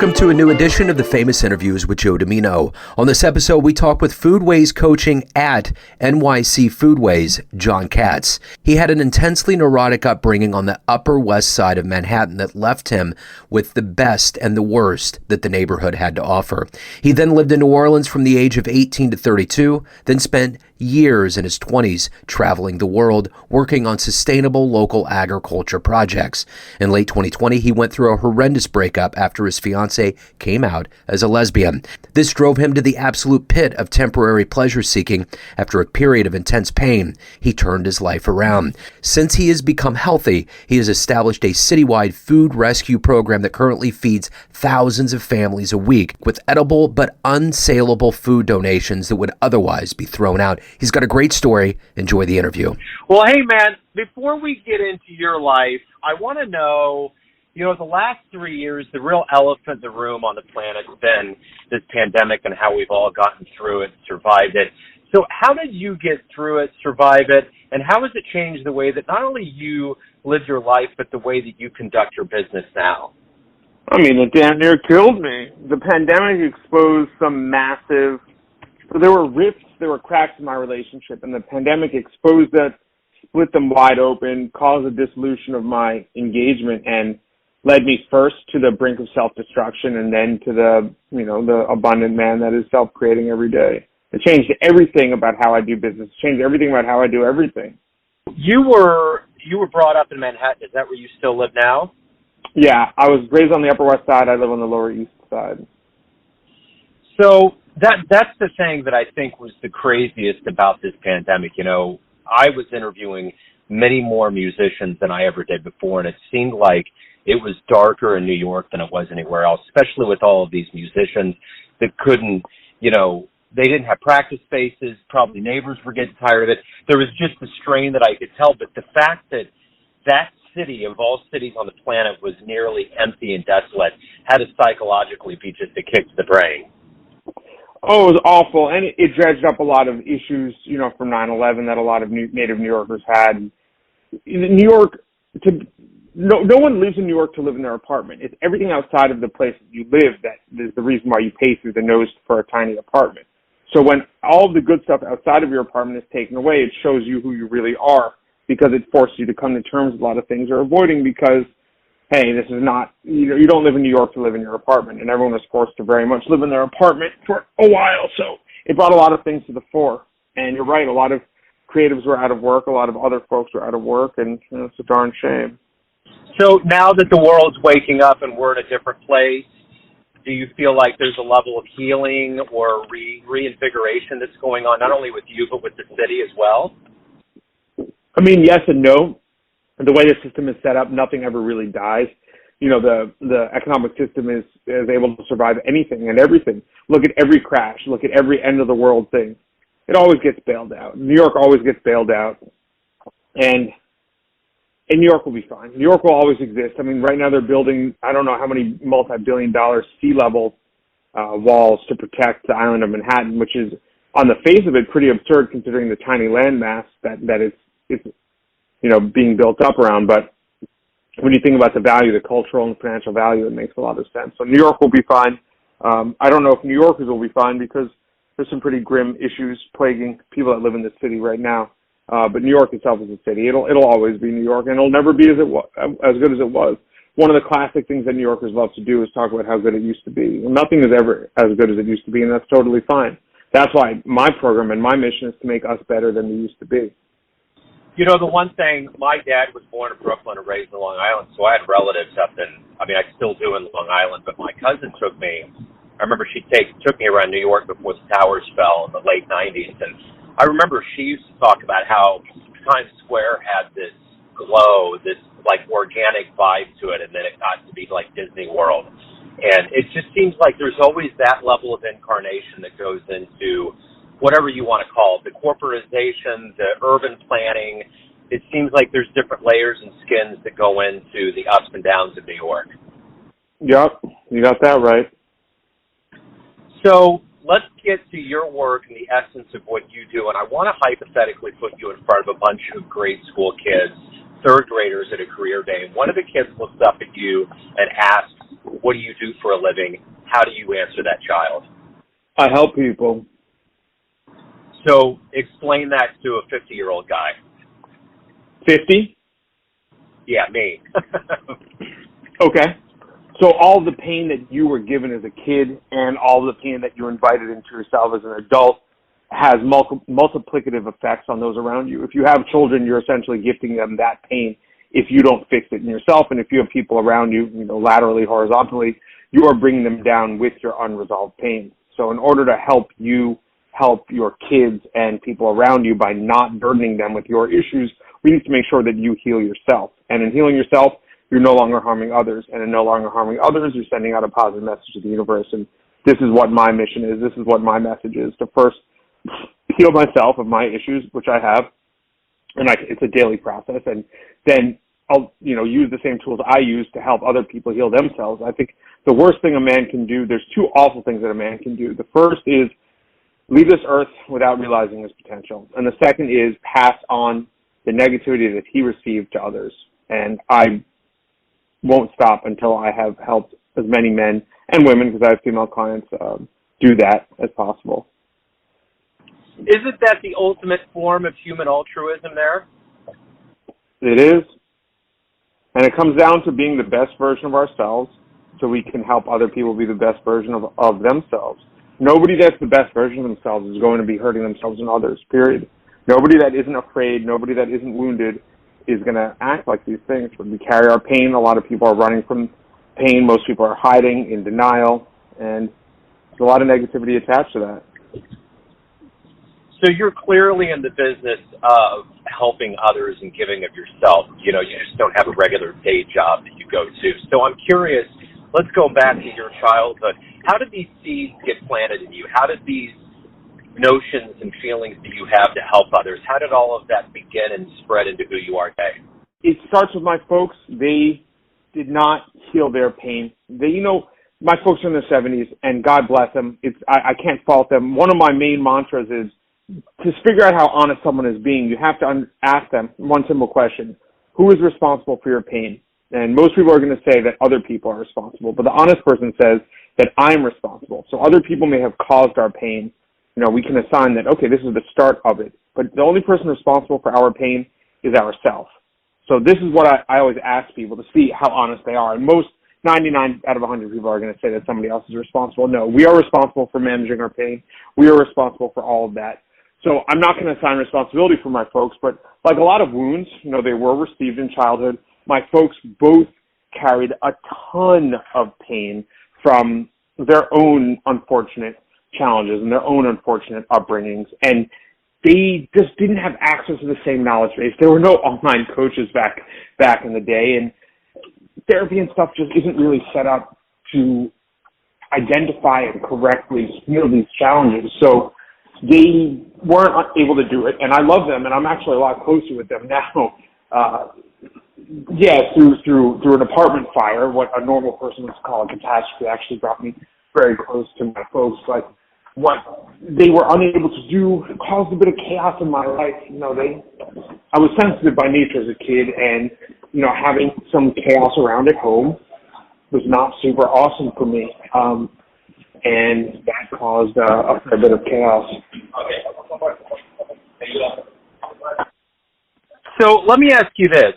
Welcome to a new edition of the Famous Interviews with Joe Dimino. On this episode, we talk with Foodways coaching at NYC Foodways, Jon Katz. He had an intensely neurotic upbringing on the Upper West Side of Manhattan that left him with the best and the worst that the neighborhood had to offer. He then lived in New Orleans from the age of 18 to 32, then spent years in his 20s traveling the world, working on sustainable local agriculture projects. In late 2020, he went through a horrendous breakup after his fiancée came out as a lesbian. This drove him to the absolute pit of temporary pleasure seeking. After a period of intense pain, he turned his life around. Since he has become healthy, he has established a citywide food rescue program that currently feeds thousands of families a week with edible but unsaleable food donations that would otherwise be thrown out. He's got a great story. Enjoy the interview. Well, hey, man, before we get into your life, I want to know, the last 3 years, the real elephant in the room on the planet has been this pandemic and how we've all gotten through it, survived it. So how did you get through it, survive it, and how has it changed the way that not only you live your life, but the way that you conduct your business now? I mean, it damn near killed me. The pandemic exposed there were rifts, there were cracks in my relationship, and the pandemic exposed that, split them wide open, caused a dissolution of my engagement, and led me first to the brink of self-destruction and then to the abundant man that is self-creating every day. It changed everything about how I do business. It changed everything about how I do everything. You were brought up in Manhattan. Is that where you still live now? Yeah, I was raised on the Upper West Side. I live on the Lower East Side. So that's the thing that I think was the craziest about this pandemic. I was interviewing many more musicians than I ever did before, and it seemed like it was darker in New York than it was anywhere else, especially with all of these musicians that couldn't, they didn't have practice spaces. Probably neighbors were getting tired of it. There was just a strain that I could tell, but the fact that that city of all cities on the planet was nearly empty and desolate had to psychologically be just a kick to the brain. Oh, it was awful, and it dredged up a lot of issues, from 9/11 that a lot of native New Yorkers had. In New York, no one lives in New York to live in their apartment. It's everything outside of the place that you live that is the reason why you pay through the nose for a tiny apartment. So when all of the good stuff outside of your apartment is taken away, it shows you who you really are, because it forces you to come to terms with a lot of things you're avoiding because, hey, this is not, you don't live in New York to live in your apartment, and everyone was forced to very much live in their apartment for a while. So it brought a lot of things to the fore. And you're right, a lot of creatives were out of work, a lot of other folks were out of work, and it's a darn shame. So now that the world's waking up and we're in a different place, do you feel like there's a level of healing or reinvigoration that's going on, not only with you, but with the city as well? I mean, yes and no. The way the system is set up, nothing ever really dies. The economic system is able to survive anything and everything. Look at every crash. Look at every end of the world thing. It always gets bailed out. New York always gets bailed out. And New York will be fine. New York will always exist. I mean, right now they're building, I don't know how many multi-billion-dollar sea level walls to protect the island of Manhattan, which is, on the face of it, pretty absurd considering the tiny landmass that it's being built up around. But when you think about the value, the cultural and financial value, it makes a lot of sense. So New York will be fine. I don't know if New Yorkers will be fine because there's some pretty grim issues plaguing people that live in the city right now. But New York itself is a city. It'll always be New York, and it'll never be as good as it was. One of the classic things that New Yorkers love to do is talk about how good it used to be. Well, nothing is ever as good as it used to be, and that's totally fine. That's why my program and my mission is to make us better than we used to be. The one thing, my dad was born in Brooklyn and raised in Long Island, so I had relatives up I still do in Long Island, but my cousin took me. I remember she took me around New York before the towers fell in the late 90s, and I remember she used to talk about how Times Square had this glow, this like organic vibe to it, and then it got to be like Disney World. And it just seems like there's always that level of incarnation that goes into whatever you want to call it, the corporatization, the urban planning. It seems like there's different layers and skins that go into the ups and downs of New York. Yep, you got that right. So let's get to your work and the essence of what you do. And I want to hypothetically put you in front of a bunch of grade school kids, third graders at a career day. And one of the kids looks up at you and asks, What do you do for a living? How do you answer that child? I help people. So explain that to a 50-year-old guy. 50? Yeah, me. Okay. So all the pain that you were given as a kid and all the pain that you invited into yourself as an adult has multiplicative effects on those around you. If you have children, you're essentially gifting them that pain if you don't fix it in yourself. And if you have people around you, laterally, horizontally, you are bringing them down with your unresolved pain. So in order to help you help your kids and people around you by not burdening them with your issues, we need to make sure that you heal yourself. And in healing yourself, you're no longer harming others. And in no longer harming others, you're sending out a positive message to the universe. And this is what my mission is. This is what my message is, to first heal myself of my issues, which I have. And it's a daily process. And then I'll, use the same tools I use to help other people heal themselves. I think the worst thing a man can do, there's two awful things that a man can do. The first is leave this earth without realizing his potential. And the second is pass on the negativity that he received to others. And I won't stop until I have helped as many men and women, because I have female clients, do that as possible. Isn't that the ultimate form of human altruism there? It is. And it comes down to being the best version of ourselves so we can help other people be the best version of themselves. Nobody that's the best version of themselves is going to be hurting themselves and others, period. Nobody that isn't afraid, nobody that isn't wounded is going to act like these things. When we carry our pain, a lot of people are running from pain. Most people are hiding in denial, and there's a lot of negativity attached to that. So you're clearly in the business of helping others and giving of yourself. You just don't have a regular day job that you go to. So I'm curious, let's go back to your childhood. How did these seeds get planted in you? How did these notions and feelings that you have to help others, how did all of that begin and spread into who you are today? It starts with my folks. They did not heal their pain. My folks are in their 70s, and God bless them. I can't fault them. One of my main mantras is to figure out how honest someone is being. You have to ask them one simple question: who is responsible for your pain? And most people are going to say that other people are responsible, but the honest person says that I'm responsible. So other people may have caused our pain. We can assign that, okay, this is the start of it. But the only person responsible for our pain is ourselves. So this is what I always ask people to see how honest they are. And most 99 out of 100 people are going to say that somebody else is responsible. No, we are responsible for managing our pain. We are responsible for all of that. So I'm not going to assign responsibility for my folks, but like a lot of wounds, they were received in childhood. My folks both carried a ton of pain from their own unfortunate challenges and their own unfortunate upbringings, and they just didn't have access to the same knowledge base. There were no online coaches back in the day, and therapy and stuff just isn't really set up to identify and correctly heal these challenges. So they weren't able to do it, and I love them, and I'm actually a lot closer with them now. Through an apartment fire, what a normal person would call a catastrophe actually brought me very close to my folks. But what they were unable to do caused a bit of chaos in my life. I was sensitive by nature as a kid, and having some chaos around at home was not super awesome for me, and that caused a fair bit of chaos. So let me ask you this.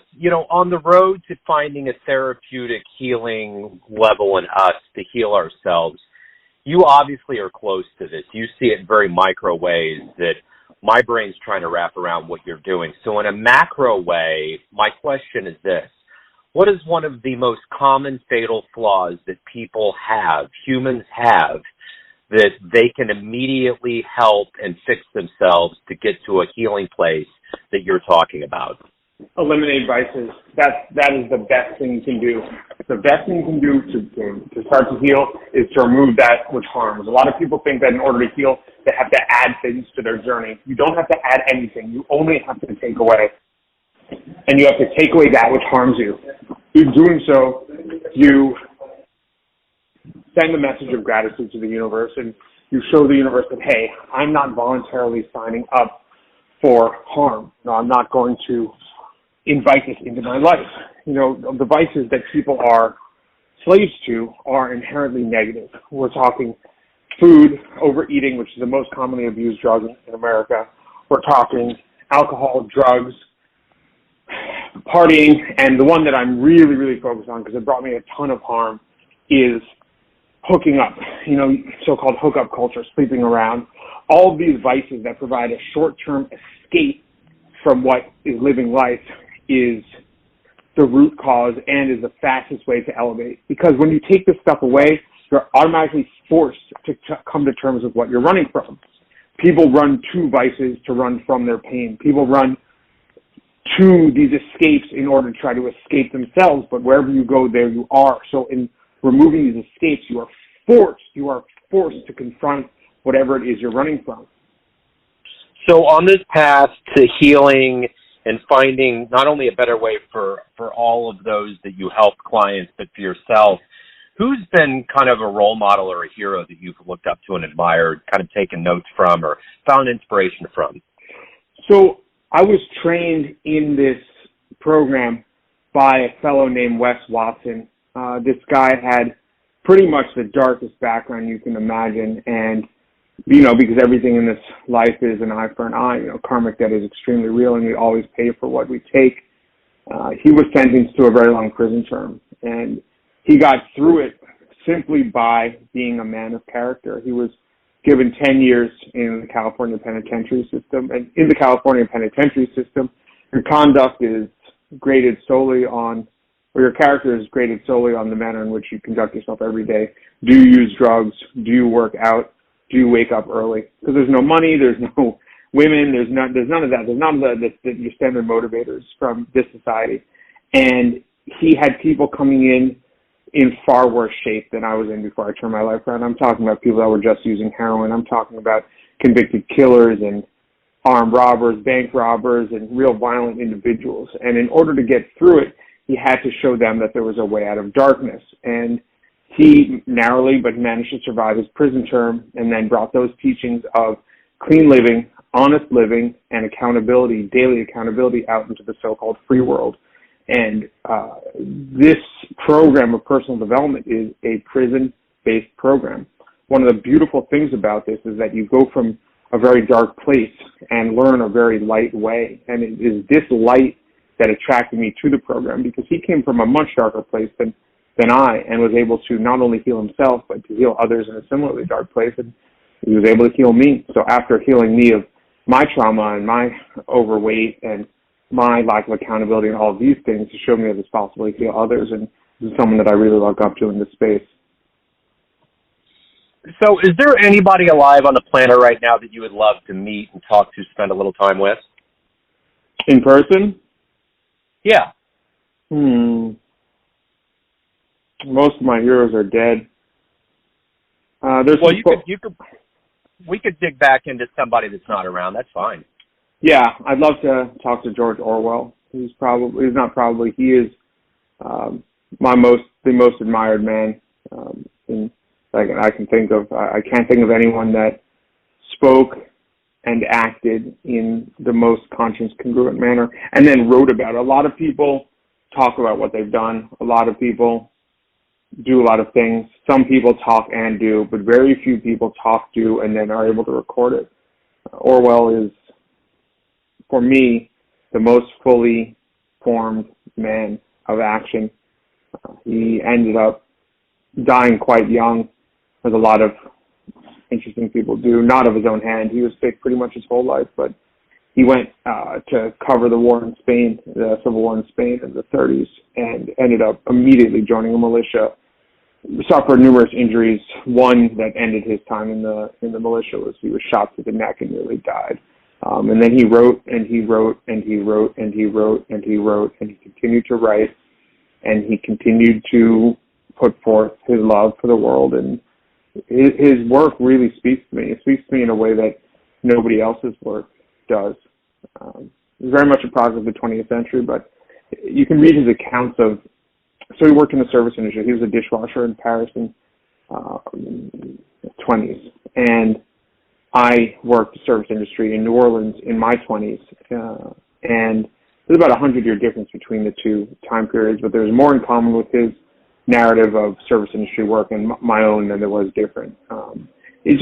On the road to finding a therapeutic healing level in us to heal ourselves, you obviously are close to this. You see it in very micro ways that my brain's trying to wrap around what you're doing. So in a macro way, my question is this: what is one of the most common fatal flaws that people have, humans have, that they can immediately help and fix themselves to get to a healing place that you're talking about? Eliminate vices. That is the best thing you can do. The best thing you can do to start to heal is to remove that which harms. A lot of people think that in order to heal, they have to add things to their journey. You don't have to add anything. You only have to take away. And you have to take away that which harms you. In doing so, you send a message of gratitude to the universe, and you show the universe that, hey, I'm not voluntarily signing up for harm. No, I'm not going to invite this into my life. The vices that people are slaves to are inherently negative. We're talking food, overeating, which is the most commonly abused drug in America. We're talking alcohol, drugs, partying, and the one that I'm really, really focused on because it brought me a ton of harm is hooking up, so-called hookup culture, sleeping around. All of these vices that provide a short-term escape from what is living life is the root cause and is the fastest way to elevate. Because when you take this stuff away, you're automatically forced to come to terms with what you're running from. People run to vices to run from their pain. People run to these escapes in order to try to escape themselves, but wherever you go, there you are. So in removing these escapes, you are forced to confront whatever it is you're running from. So on this path to healing and finding not only a better way for all of those that you help clients, but for yourself, who's been kind of a role model or a hero that you've looked up to and admired, kind of taken notes from or found inspiration from? So I was trained in this program by a fellow named Wes Watson. This guy had pretty much the darkest background you can imagine, and because everything in this life is an eye for an eye, karmic debt is extremely real, and we always pay for what we take. He was sentenced to a very long prison term, and he got through it simply by being a man of character. He was given 10 years in the California penitentiary system, and in the California penitentiary system, your conduct is graded solely on, or your character is graded solely on the manner in which you conduct yourself every day. Do you use drugs? Do you work out? Do you wake up early? Because there's no money, there's no women, there's none of that. There's none of your standard motivators from this society. And he had people coming in far worse shape than I was in before I turned my life around. I'm talking about people that were just using heroin. I'm talking about convicted killers and armed robbers, bank robbers, and real violent individuals. And in order to get through it, he had to show them that there was a way out of darkness. And he narrowly but managed to survive his prison term and then brought those teachings of clean living, honest living, and accountability, daily accountability out into the so-called free world. And this program of personal development is a prison-based program. One of the beautiful things about this is that you go from a very dark place and learn a very light way. And it is this light that attracted me to the program, because he came from a much darker place than I, and was able to not only heal himself, but to heal others in a similarly dark place. And he was able to heal me. So after healing me of my trauma and my overweight and my lack of accountability and all of these things, to show me that it's possible to heal others, and this is someone that I really look up to in this space. So is there anybody alive on the planet right now that you would love to meet and talk to, spend a little time with? In person? Yeah. Most of my heroes are dead. We could dig back into somebody that's not around. That's fine. Yeah, I'd love to talk to George Orwell. He is the most admired man I can think of. I can't think of anyone that spoke and acted in the most conscience congruent manner, and then wrote about it. A lot of people talk about what they've done. A lot of people do a lot of things. Some people talk and do, but very few people talk, do, and then are able to record it. Orwell is, for me, the most fully formed man of action. He ended up dying quite young, as a lot of interesting people do, not of his own hand. He was sick pretty much his whole life, but he went to cover the war in Spain, the civil war in Spain in the 30s, and ended up immediately joining a militia. Suffered numerous injuries. One that ended his time in the militia was he was shot through the neck and nearly died. And then he wrote and he wrote and he wrote and he wrote and he wrote, and he continued to write, and he continued to put forth his love for the world. And his work really speaks to me. It speaks to me in a way that nobody else's work does. He's very much a product of the 20th century, but you can read his accounts of. So he worked in the service industry. He was a dishwasher in Paris in the 20s, and I worked the service industry in New Orleans in my 20s, and there's about a 100-year difference between the two time periods, but there's more in common with his narrative of service industry work and my own than there was different. He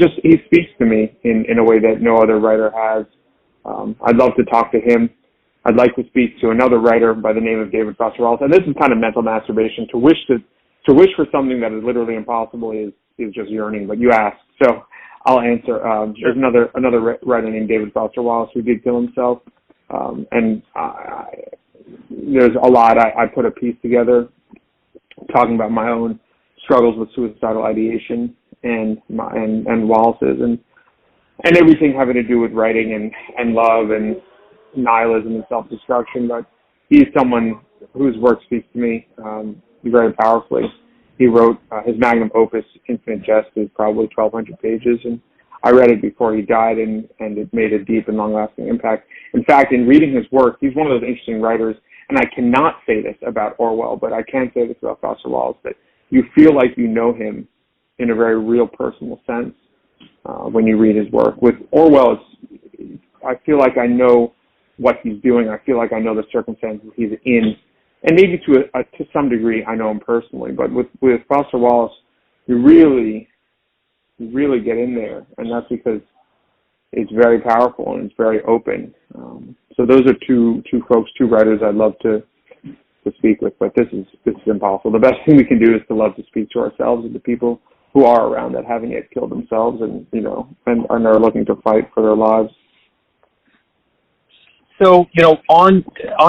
speaks to me in a way that no other writer has. I'd love to talk to him. I'd like to speak to another writer by the name of David Foster Wallace. And this is kind of mental masturbation. To wish for something that is literally impossible is just yearning. But you asked, so I'll answer. There's another writer named David Foster Wallace who did kill himself. There's a lot. I put a piece together talking about my own struggles with suicidal ideation and Wallace's and everything having to do with writing and love and nihilism and self-destruction. But he's someone whose work speaks to me very powerfully. He wrote his magnum opus, Infinite Jest, is probably 1,200 pages, and I read it before he died, and it made a deep and long-lasting impact. In fact, in reading his work, he's one of those interesting writers, and I cannot say this about Orwell, but I can say this about Foster Wallace, that you feel like you know him in a very real, personal sense when you read his work. With Orwell, I feel like I know what he's doing. I feel like I know the circumstances he's in. And maybe to some degree, I know him personally. But with Foster Wallace, you really get in there. And that's because it's very powerful and it's very open. So those are two writers I'd love to speak with. But this is impossible. The best thing we can do is to love to speak to ourselves and the people who are around that haven't yet killed themselves and are looking to fight for their lives. So, on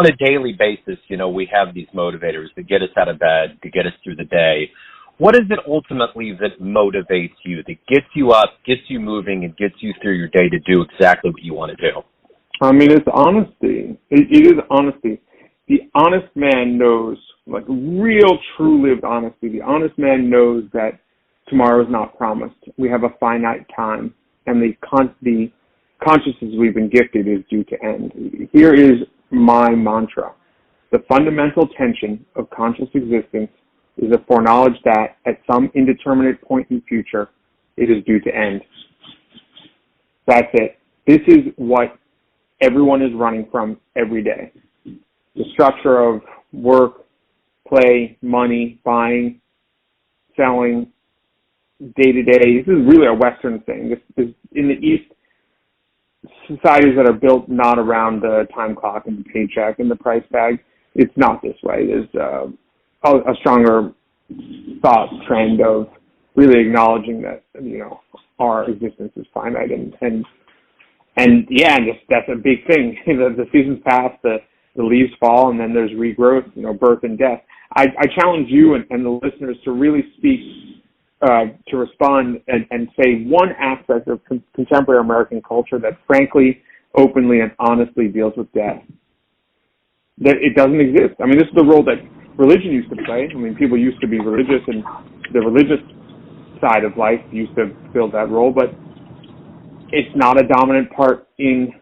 a daily basis, we have these motivators that get us out of bed, to get us through the day. What is it ultimately that motivates you, that gets you up, gets you moving, and gets you through your day to do exactly what you want to do? I mean, it's honesty. It is honesty. The honest man knows, like real, true-lived honesty. The honest man knows that tomorrow is not promised. We have a finite time, and the consciousness we've been gifted is due to end. Here is my mantra. The fundamental tension of conscious existence is a foreknowledge that at some indeterminate point in the future, it is due to end. That's it. This is what everyone is running from every day. The structure of work, play, money, buying, selling, day-to-day. This is really a Western thing. This is in the East, societies that are built not around the time clock and the paycheck and the price tag. It's not this way. There's a stronger thought trend of really acknowledging that our existence is finite and that's a big thing. The seasons pass, the leaves fall, and then there's regrowth, birth and death. I challenge you and the listeners to really speak, to respond and say one aspect of contemporary American culture that frankly, openly, and honestly deals with death. That it doesn't exist. I mean, this is the role that religion used to play. I mean, people used to be religious, and the religious side of life used to fill that role, but it's not a dominant part in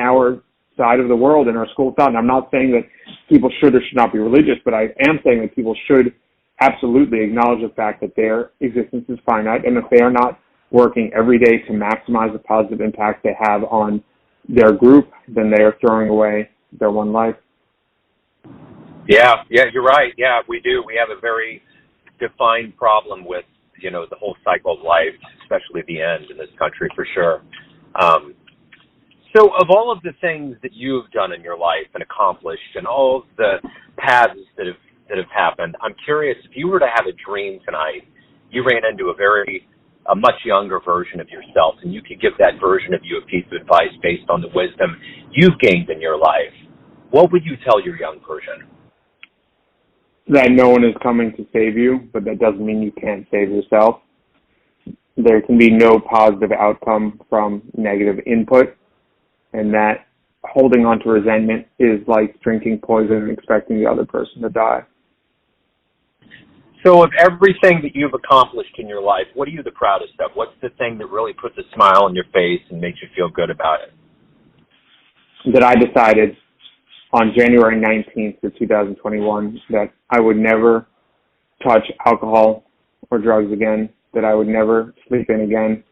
our side of the world, in our school of thought. And I'm not saying that people should or should not be religious, but I am saying that people should absolutely acknowledge the fact that their existence is finite, and if they are not working every day to maximize the positive impact they have on their group, then they are throwing away their one life. Yeah, you're right. Yeah, we do. We have a very defined problem with, the whole cycle of life, especially the end in this country for sure. So of all of the things that you've done in your life and accomplished and all of the paths that have happened, I'm curious, if you were to have a dream tonight, you ran into a much younger version of yourself, and you could give that version of you a piece of advice based on the wisdom you've gained in your life, what would you tell your young version? That no one is coming to save you, but that doesn't mean you can't save yourself. There can be no positive outcome from negative input, and that holding on to resentment is like drinking poison and expecting the other person to die. So of everything that you've accomplished in your life, what are you the proudest of? What's the thing that really puts a smile on your face and makes you feel good about it? That I decided on January 19th of 2021 that I would never touch alcohol or drugs again, that I would never sleep in again,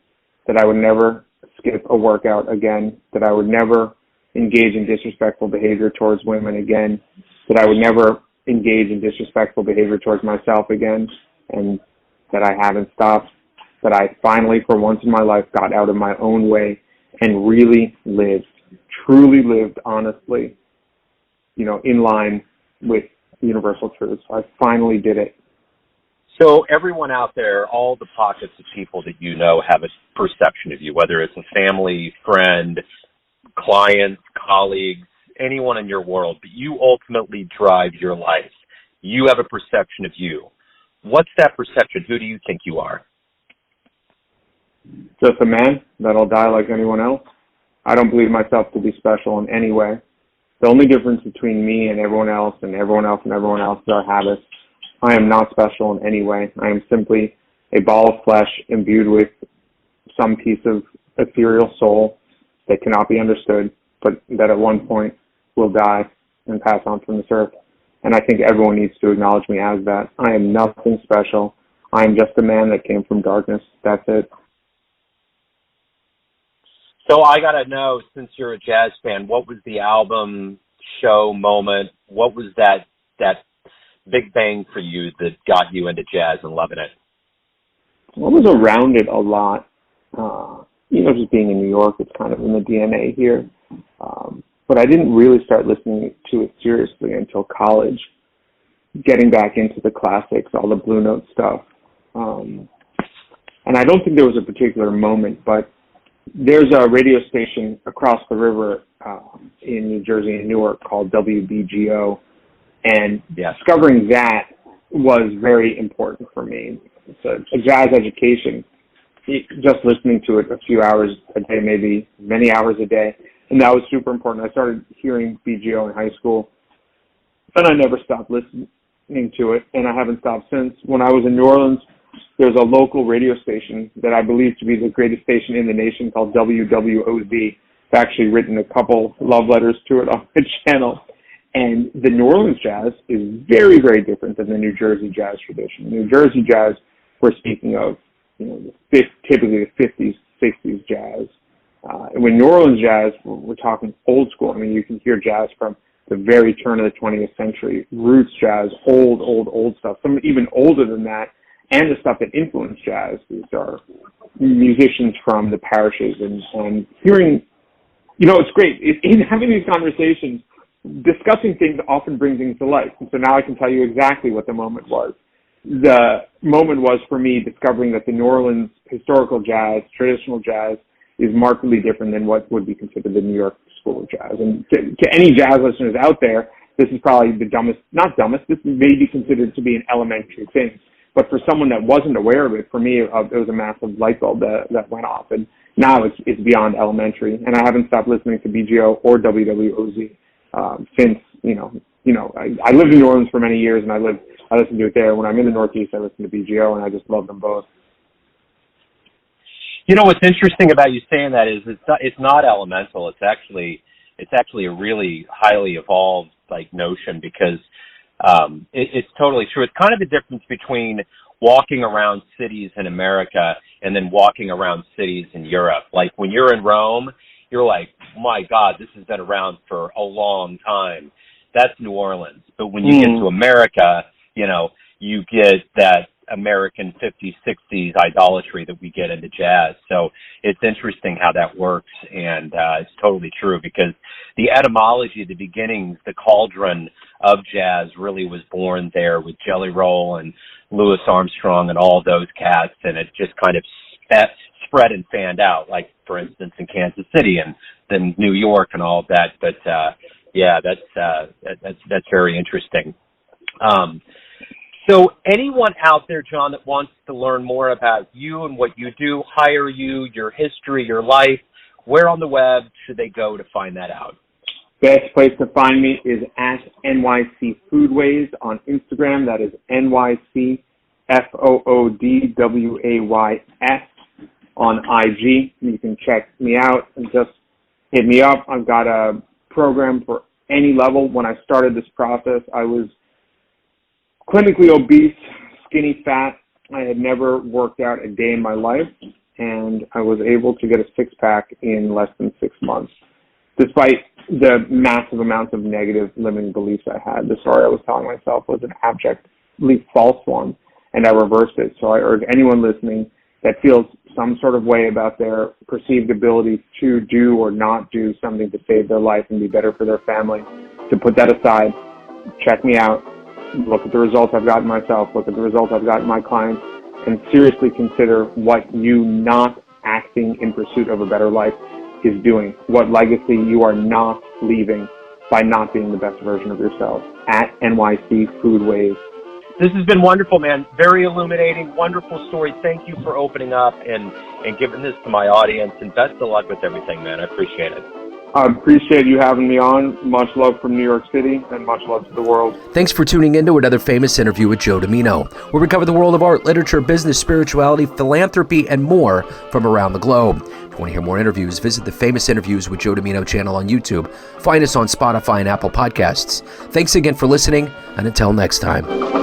that I would never skip a workout again, that I would never engage in disrespectful behavior towards women again, that I would never engage in disrespectful behavior towards myself again, and that I haven't stopped, that I finally, for once in my life, got out of my own way and really lived, truly lived honestly, in line with universal truths. I finally did it. So everyone out there, all the pockets of people that you know have a perception of you, whether it's a family, friend, client, colleagues, anyone in your world, but you ultimately drive your life. You have a perception of you. What's that perception? Who do you think you are? Just a man that'll die like anyone else. I don't believe myself to be special in any way. The only difference between me and everyone else and everyone else and everyone else is our habits. I am not special in any way. I am simply a ball of flesh imbued with some piece of ethereal soul that cannot be understood, but that at one point will die and pass on from this earth. And I think everyone needs to acknowledge me as that. I am nothing special. I am just a man that came from darkness. That's it. So I got to know, since you're a jazz fan, what was the album, show, moment? What was that big bang for you that got you into jazz and loving it? I was around it a lot. Just being in New York, it's kind of in the DNA here. But I didn't really start listening to it seriously until college, getting back into the classics, all the Blue Note stuff. And I don't think there was a particular moment, but there's a radio station across the river in New Jersey and Newark called WBGO, and discovering that was very important for me. It's a jazz education, just listening to it a few hours a day, maybe many hours a day, and that was super important. I started hearing BGO in high school, and I never stopped listening to it, and I haven't stopped since. When I was in New Orleans, there's a local radio station that I believe to be the greatest station in the nation called WWOZ. I've actually written a couple love letters to it on the channel. And the New Orleans jazz is very, very different than the New Jersey jazz tradition. New Jersey jazz, we're speaking of, typically the 50s, 60s jazz. And when New Orleans jazz, we're talking old school. I mean, you can hear jazz from the very turn of the 20th century, roots jazz, old stuff, some even older than that. And the stuff that influenced jazz. These are musicians from the parishes, and hearing, it's great. In having these conversations, discussing things often brings things to life. And so now I can tell you exactly what the moment was. The moment was for me discovering that the New Orleans historical jazz, traditional jazz, is markedly different than what would be considered the New York school of jazz. And to any jazz listeners out there, this is probably the not dumbest, this may be considered to be an elementary thing. But for someone that wasn't aware of it, for me, it was a massive light bulb that went off. And now it's beyond elementary. And I haven't stopped listening to BGO or WWOZ since, I lived in New Orleans for many years, and I listened to it there. When I'm in the Northeast, I listen to BGO, and I just love them both. What's interesting about you saying that is it's not elemental. It's actually a really highly evolved notion, because it's totally true. It's kind of the difference between walking around cities in America and then walking around cities in Europe. Like when you're in Rome, you're like, my God, this has been around for a long time. That's New Orleans. But when you get to America, you get that American 50s, 60s idolatry that we get into jazz. So it's interesting how that works, and it's totally true, because the etymology, the beginnings, the cauldron of jazz really was born there with Jelly Roll and Louis Armstrong and all those cats, and it just kind of spread and fanned out, like, for instance, in Kansas City and then New York and all of that. But, that's very interesting. So anyone out there, Jon, that wants to learn more about you and what you do, hire you, your history, your life, where on the web should they go to find that out? Best place to find me is at NYC Foodways on Instagram. That is NYC FOODWAYS on IG. You can check me out and just hit me up. I've got a program for any level. When I started this process, I was clinically obese, skinny, fat. I had never worked out a day in my life, and I was able to get a six-pack in less than 6 months. Despite the massive amounts of negative limiting beliefs I had. The story I was telling myself was an abjectly false one, and I reversed it. So I urge anyone listening that feels some sort of way about their perceived ability to do or not do something to save their life and be better for their family, to put that aside, check me out, look at the results I've gotten myself, look at the results I've gotten my clients, and seriously consider what you not acting in pursuit of a better life is doing, what legacy you are not leaving by not being the best version of yourself. At NYC Foodways. This has been wonderful, man. Very illuminating, wonderful story. Thank you for opening up and giving this to my audience, and best of luck with everything, man. I appreciate it. I appreciate you having me on. Much love from New York City, and much love to the world. Thanks for tuning in to another famous interview with Joe Dimino, where we cover the world of art, literature, business, spirituality, philanthropy, and more from around the globe. If you want to hear more interviews, visit the Famous Interviews with Joe Dimino channel on YouTube. Find us on Spotify and Apple Podcasts. Thanks again for listening, and until next time.